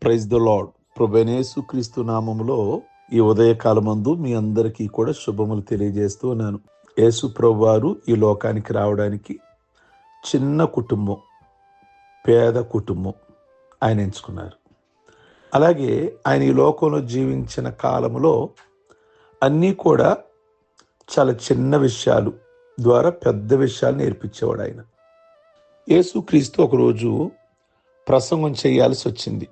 Praise the lord. ప్రభువైన యేసుక్రీస్తు నామములో ఈ ఉదయకాలమందు మీ అందరికీ కూడా శుభములు తెలియజేస్తూ ఉన్నాను. యేసు ప్రభువారు ఈ లోకానికి రావడానికి చిన్న కుటుంబం, పేద కుటుంబం ఆయన ఎంచుకున్నారు. అలాగే ఆయన ఈ లోకంలో జీవించిన కాలంలో అన్నీ కూడా చాలా చిన్న విషయాలు ద్వారా పెద్ద విషయాలు నేర్పించేవాడు ఆయన. యేసుక్రీస్తు ఒకరోజు ప్రసంగం చేయాల్సి వచ్చింది.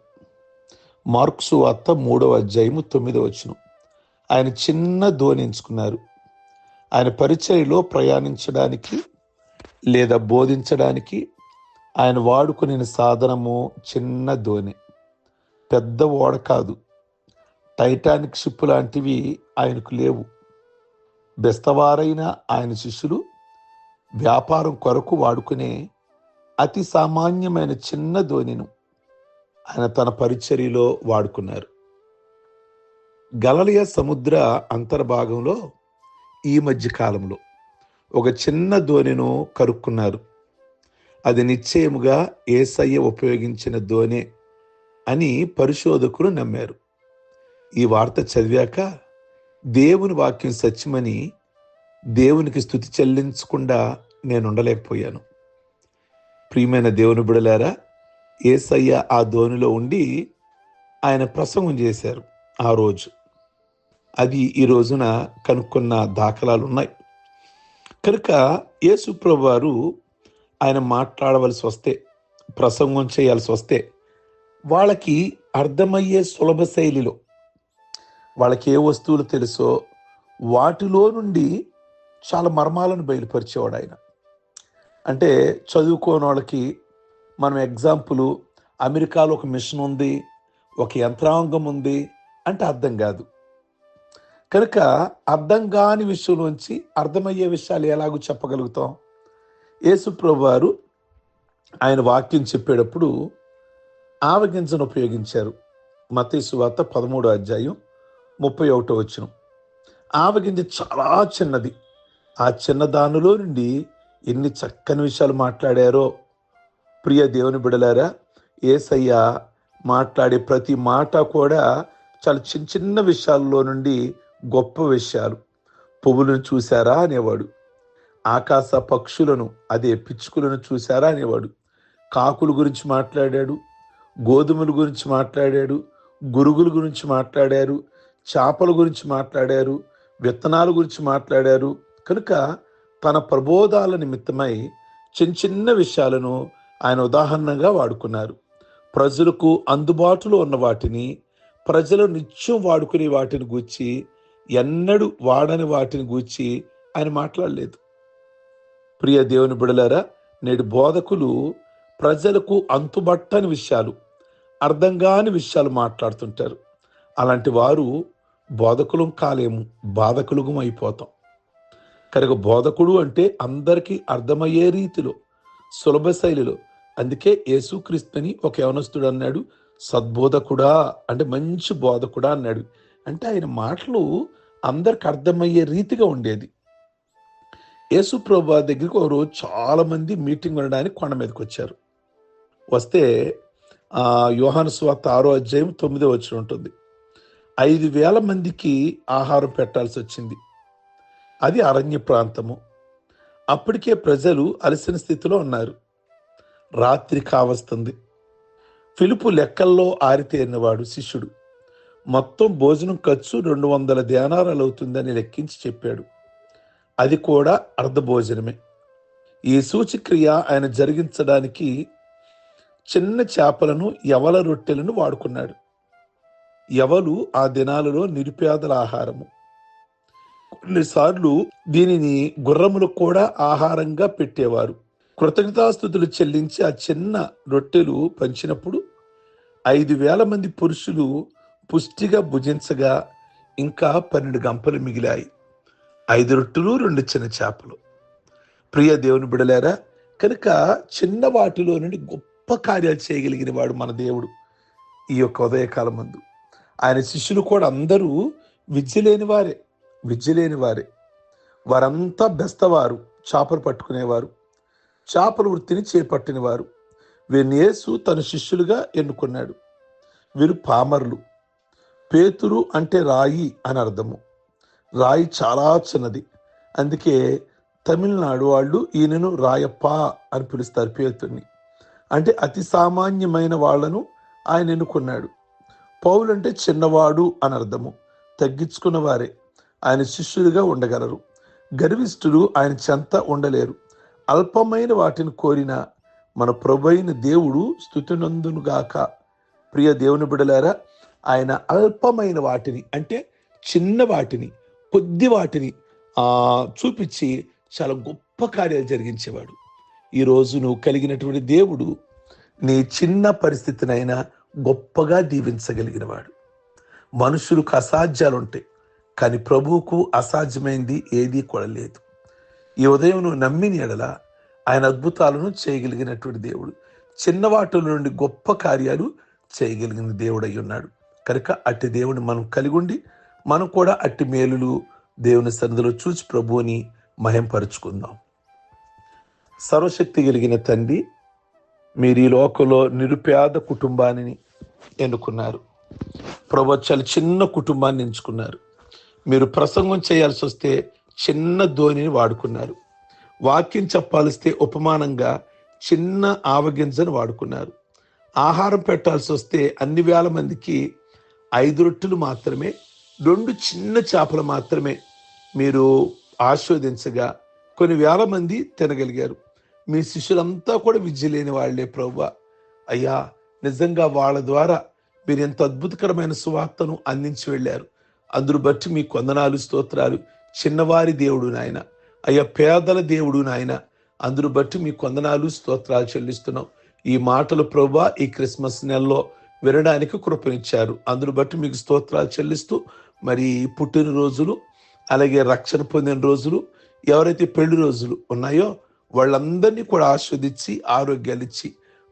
మార్కు సువార్త 3వ అధ్యాయము 9వ వచనం. ఆయన చిన్న ధోని ఎంచుకున్నారు. ఆయన పరిచర్యలో ప్రయాణించడానికి లేదా బోధించడానికి ఆయన వాడుకునే సాధనము చిన్న ధోని, పెద్ద ఓడ కాదు. టైటానిక్ షిప్ లాంటివి ఆయనకు లేవు. బెస్తవారైన ఆయన శిష్యులు వ్యాపారం కొరకు వాడుకునే అతి సామాన్యమైన చిన్న ధోనిను ఆయన తన పరిచర్యలో వాడుకున్నారు. గలిలయ సముద్ర అంతర్భాగంలో ఈ మధ్య కాలంలో ఒక చిన్న ధోనిను కరుక్కున్నారు. అది నిశ్చయముగా యేసయ్య ఉపయోగించిన ధోనే అని పరిశోధకులు నమ్మారు. ఈ వార్త చదివాక దేవుని వాక్యం సత్యమని దేవునికి స్తుతి చెల్లించకుండా నేను ఉండలేకపోయాను. ప్రియమైన దేవుని బిడ్డలారా, యేసయ్య ఆ ధోనిలో ఉండి ఆయన ప్రసంగం చేశారు ఆ రోజు. అది ఈ రోజున కనుక్కున్న దాఖలాలు ఉన్నాయి. కనుక యేసు ప్రభువారు ఆయన మాట్లాడవలసి వస్తే, ప్రసంగం చేయాల్సి వస్తే వాళ్ళకి అర్థమయ్యే సులభ శైలిలో, వాళ్ళకి ఏ వస్తువులు తెలుసో వాటిలో నుండి చాలా మర్మాలను బయలుపరిచేవాడు ఆయన. అంటే చదువుకోని వాళ్ళకి మనం ఎగ్జాంపుల్, అమెరికాలో ఒక మిషన్ ఉంది, ఒక యంత్రాంగం ఉంది అంటే అర్థం కాదు. కనుక అర్థం కాని విషయంలోంచి అర్థమయ్యే విషయాలు ఎలాగో చెప్పగలుగుతాం? యేసు ప్రభువారు ఆయన వాక్యం చెప్పేటప్పుడు ఆవగింజను ఉపయోగించారు. మత్తయి సువార్త 13వ అధ్యాయం 31వ వచనం. ఆవగింజ చాలా చిన్నది. ఆ చిన్న దానిలో నుండి ఎన్ని చక్కని విషయాలు మాట్లాడారో. ప్రియ దేవుని బిడ్డలారా, యేసయ్య మాట్లాడే ప్రతి మాట కూడా చాలా చిన్న చిన్న విషయాల్లో నుండి గొప్ప విషయాలు. పువ్వులను చూశారా అనేవాడు. ఆకాశ పక్షులను, అదే పిచ్చుకలను చూశారా అనేవాడు. కాకుల గురించి మాట్లాడాడు, గోధుమల గురించి మాట్లాడాడు, గురుగుల గురించి మాట్లాడారు, చేపల గురించి మాట్లాడారు, విత్తనాల గురించి మాట్లాడారు. కనుక తన ప్రబోధాల నిమిత్తమై చిన్న చిన్న విషయాలను ఆయన ఉదాహరణగా వాడుకున్నారు. ప్రజలకు అందుబాటులో ఉన్న వాటిని, ప్రజలు నిత్యం వాడుకునే వాటిని గూర్చి, ఎన్నడూ వాడని వాటిని గూర్చి ఆయన మాట్లాడలేదు. ప్రియ దేవుని బిడలారా, నేడు బోధకులు ప్రజలకు అంతుబట్టని విషయాలు, అర్థం కాని విషయాలు మాట్లాడుతుంటారు. అలాంటి వారు బోధకులం కాలేము, బాధకులుగా అయిపోతాం. కనుక బోధకుడు అంటే అందరికీ అర్థమయ్యే రీతిలో, సులభ శైలిలో. అందుకే యేసుక్రీస్తుని ఒక యవనస్తుడు అన్నాడు, సద్బోధకుడా అంటే మంచి బోధకుడా అన్నాడు. అంటే ఆయన మాటలు అందరికి అర్థమయ్యే రీతిగా ఉండేది. యేసు ప్రభువు దగ్గరికి ఒక రోజు చాలా మంది మీటింగ్ ఉండడానికి కొండ మీదకి వచ్చారు. వస్తే యోహాను సువార్త 6వ అధ్యాయం 9వ వచనం ఉంటుంది. 5,000 మందికి ఆహారం పెట్టాల్సి వచ్చింది. అది అరణ్య ప్రాంతము. అప్పటికే ప్రజలు అలసిన స్థితిలో ఉన్నారు. రాత్రి కావస్తుంది. ఫిలిప్పు లెక్కల్లో ఆరితేరినవాడు, శిష్యుడు. మొత్తం భోజనం ఖర్చు 200 దేనారాలు అవుతుందని లెక్కించి చెప్పాడు. అది కూడా అర్ధ భోజనమే. ఈ సూచక్రియ ఆయన జరిగించడానికి చిన్న చేపలను, యవల రొట్టెలను వాడుకున్నాడు. యవలు ఆ దినాలలో నిరుపేదల ఆహారము. కొన్నిసార్లు దీనిని గుర్రములకు కూడా ఆహారంగా పెట్టేవారు. కృతజ్ఞతాస్తుతులు చెల్లించి ఆ చిన్న రొట్టెలు పంచినప్పుడు 5,000 మంది పురుషులు పుష్టిగా భుజించగా ఇంకా 12 గంపలు మిగిలాయి. 5 రొట్టెలు 2 చిన్న చేపలు. ప్రియ దేవుని బిడలారా, కనుక చిన్న వాటిలో నుండి గొప్ప కార్యాలు చేయగలిగిన వాడు మన దేవుడు. ఈ యొక్క ఉదయకాలం మందు ఆయన శిష్యులు కూడా అందరూ విద్య లేని వారే. వారంతా బెస్తవారు, చేపలు పట్టుకునేవారు, చేపల వృత్తిని చేపట్టిన వారు. వీరిని యేసు తన శిష్యులుగా ఎన్నుకున్నాడు. వీరు పామరులు. పేతురు అంటే రాయి అని అర్థము. రాయి చాలా చిన్నది. అందుకే తమిళనాడు వాళ్ళు ఈయనను రాయప్ప అని పిలుస్తారు పేతుర్ని. అంటే అతి సామాన్యమైన వాళ్లను ఆయన ఎన్నుకున్నాడు. పౌలు అంటే చిన్నవాడు అని అర్థము. తగ్గించుకున్న వారే ఆయన శిష్యుడిగా ఉండగలరు. గర్విష్ఠులు ఆయన చెంత ఉండలేరు. అల్పమైన వాటిని కోరిన మన ప్రభువైన దేవుడు స్తుతినందునుగాక. ప్రియ దేవుని బిడ్డలారా, ఆయన అల్పమైన వాటిని అంటే చిన్న వాటిని, కొద్ది వాటిని చూపించి చాలా గొప్ప కార్యాలు జరిగించేవాడు. ఈరోజు నువ్వు కలిగినటువంటి దేవుడు నీ చిన్న పరిస్థితినైనా గొప్పగా దీవించగలిగిన వాడు. మనుషులకు అసాధ్యాలు ఉంటాయి, కానీ ప్రభువుకు అసాధ్యమైంది ఏదీ కూడా లేదు. ఈ ఉదయం నువ్వు నమ్మిన ఎడల ఆయన అద్భుతాలను చేయగలిగినటువంటి దేవుడు. చిన్న వాటిల నుండి గొప్ప కార్యాలు చేయగలిగిన దేవుడు అయి ఉన్నాడు. కనుక అట్టి దేవుని మనం కలిగి ఉండి మనం కూడా అట్టి మేలులు దేవుని సన్నిధిలో చూసి ప్రభువుని మహింపరుచుకుందాం. సర్వశక్తి కలిగిన తండ్రి, మీరు ఈ లోకంలో నిరుపేద కుటుంబాన్ని ఎన్నుకున్నారు. ప్రభు చాలా చిన్న కుటుంబాన్ని ఎంచుకున్నారు. మీరు ప్రసంగం చేయాల్సి వస్తే చిన్న ధోనిని వాడుకున్నారు. వాక్యం చెప్పాల్స్తే ఉపమానంగా చిన్న ఆవగింజను వాడుకున్నారు. ఆహారం పెట్టాల్సి వస్తే అన్ని వేల మందికి 5 రొట్టెలు మాత్రమే, 2 చిన్న చేపలు మాత్రమే మీరు ఆస్వాదించగా కొన్ని వేల మంది తినగలిగారు. మీ శిష్యులంతా కూడా విద్య లేని వాళ్లే ప్రభువా. అయ్యా, నిజంగా వాళ్ళ ద్వారా మీరు ఎంత అద్భుతకరమైన సువార్తను అందించి వెళ్ళారు. అందును బట్టి మీ వందనాలు, స్తోత్రాలు. చిన్నవారి దేవుడు నాయన, అయ్యా పేదల దేవుడు నాయన, అందును బట్టి మీ వందనాలు, స్తోత్రాలు చెల్లిస్తున్నాం. ఈ మాటలు ప్రభువా ఈ క్రిస్మస్ నెలలో వినడానికి కృపనిచ్చారు. అందును బట్టి మీకు స్తోత్రాలు చెల్లిస్తూ, మరి పుట్టినరోజులు అలాగే రక్షణ పొందిన రోజులు, ఎవరైతే పెళ్లి రోజులు ఉన్నాయో వాళ్ళందరినీ కూడా ఆస్వాదించి ఆరోగ్యాలు ఇచ్చి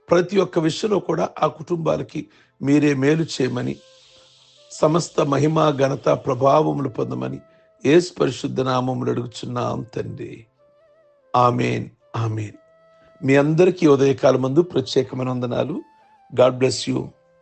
ప్రతి ఒక్క విషయంలో కూడా ఆ కుటుంబాలకి మీరే మేలు చేయమని, సమస్త మహిమ ఘనత ప్రభావములు పొందమని యేసు పరిశుద్ధ నామములో అడుగుచున్నాం తండ్రి. ఆమేన్, ఆమేన్. మీ అందరికీ ఉదయకాలం ముందు ప్రత్యేకమైన వందనాలు. God bless you.